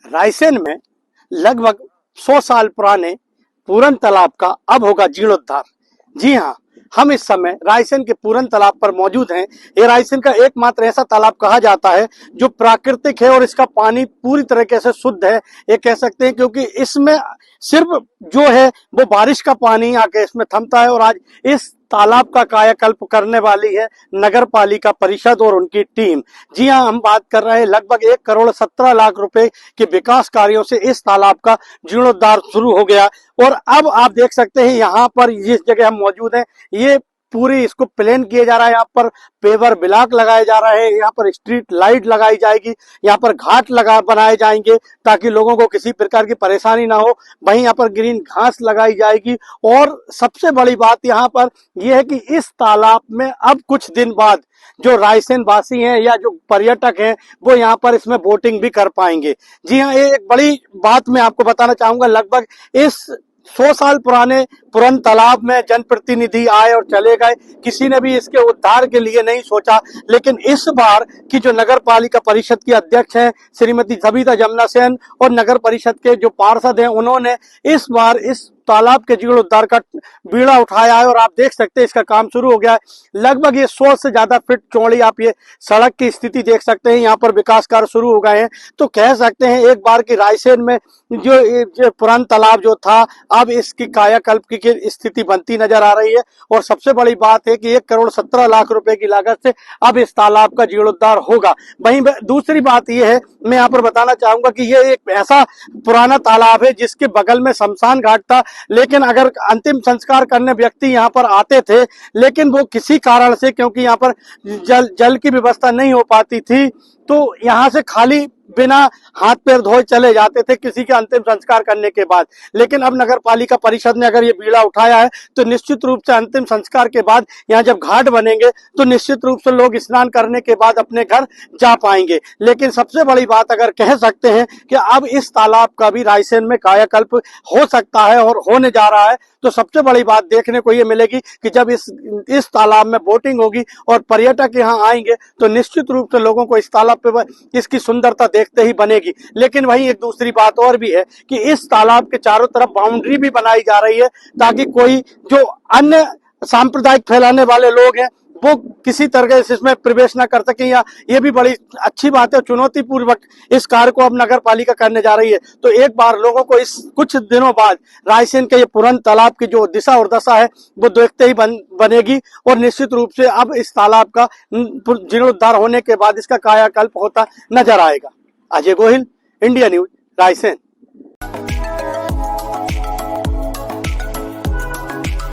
रायसेन में लगभग 100 साल पुराने पूरन तालाब का अब होगा जीर्णोद्धार। जी हाँ, हम इस समय रायसेन के पूरन तालाब पर मौजूद हैं। ये रायसेन का एकमात्र ऐसा तालाब कहा जाता है जो प्राकृतिक है और इसका पानी पूरी तरीके से शुद्ध है, ये कह सकते हैं, क्योंकि इसमें सिर्फ जो है वो बारिश का पानी आके इसमें थमता है। और आज इस तालाब का कायाकल्प करने वाली है नगर पालिका परिषद और उनकी टीम। जी हाँ, हम बात कर रहे हैं लगभग 1,17,00,000 रुपए के विकास कार्यों से इस तालाब का जीर्णोद्धार शुरू हो गया। और अब आप देख सकते हैं यहाँ पर जिस जगह हम मौजूद हैं, ये पूरी इसको प्लेन किया जा रहा है। यहाँ पर पेवर ब्लॉक लगाए जा रहे हैं, यहाँ पर स्ट्रीट लाइट लगाई जाएगी, यहाँ पर घाट बनाए जाएंगे ताकि लोगों को किसी प्रकार की परेशानी ना हो। वहीं यहाँ पर ग्रीन घास लगाई जाएगी। और सबसे बड़ी बात यहाँ पर यह है कि इस तालाब में अब कुछ दिन बाद जो रायसेन वासी हैं या जो पर्यटक हैं वो यहाँ पर इसमें बोटिंग भी कर पाएंगे। जी हाँ, ये एक बड़ी बात मैं आपको बताना चाहूंगा। लगभग इस 100 साल पुराने पूरन तालाब में जनप्रतिनिधि आए और चले गए, किसी ने भी इसके उद्धार के लिए नहीं सोचा। लेकिन इस बार की जो नगर पालिका परिषद की अध्यक्ष हैं श्रीमती सविता जमुना सेन और नगर परिषद के जो पार्षद हैं, उन्होंने इस बार इस तालाब के जीर्णोद्धार का बीड़ा उठाया है। और आप देख सकते हैं इसका काम शुरू हो गया है। लगभग ये 100 से ज्यादा फीट चौड़ी आप ये सड़क की स्थिति देख सकते हैं। यहाँ पर विकास कार्य शुरू हो गए हैं। तो कह सकते हैं एक बार की रायसेन में जो पुराना तालाब जो था, अब इसकी कायाकल्प की स्थिति बनती नजर आ रही है। और सबसे बड़ी बात है कि 1,17,00,000 रुपए की लागत से अब इस तालाब का जीर्णोद्धार होगा। वहीं दूसरी बात यह है, मैं यहाँ पर बताना चाहूंगा कि यह एक ऐसा पुराना तालाब है जिसके बगल में शमशान घाट था। लेकिन अगर अंतिम संस्कार करने व्यक्ति यहाँ पर आते थे, लेकिन वो किसी कारण से, क्योंकि यहाँ पर जल की व्यवस्था नहीं हो पाती थी, तो यहाँ से खाली बिना हाथ पैर धोए चले जाते थे किसी के अंतिम संस्कार करने के बाद। लेकिन अब नगर पालिका परिषद ने अगर ये बीड़ा उठाया है तो निश्चित रूप से अंतिम संस्कार के बाद यहाँ जब घाट बनेंगे तो निश्चित रूप से लोग स्नान करने के बाद अपने घर जा पाएंगे। लेकिन सबसे बड़ी बात अगर कह सकते हैं कि अब इस तालाब का भी रायसेन में कायाकल्प हो सकता है और होने जा रहा है। तो सबसे बड़ी बात देखने को ये मिलेगी कि जब इस तालाब में बोटिंग होगी और पर्यटक यहाँ आएंगे तो निश्चित रूप से लोगों को इस तालाब पे इसकी सुंदरता देखते ही बनेगी। लेकिन वहीं एक दूसरी बात और भी है कि इस तालाब के चारों तरफ बाउंड्री भी बनाई जा रही है ताकि कोई जो अन्य सांप्रदायिक फैलाने वाले लोग हैं वो किसी तरह से इसमें प्रवेश न कर सके। या ये भी बड़ी अच्छी बात है, चुनौती पूर्वक इस कार्य को अब नगर पालिका करने जा रही है। तो एक बार लोगों को इस कुछ दिनों बाद रायसेन के ये पूरन तालाब की जो दिशा और दशा है वो देखते ही बनेगी। और निश्चित रूप से अब इस तालाब का जीर्णोद्धार होने के बाद इसका कायाकल्प होता नजर आएगा। Ajay Gohil, India news, Raisen.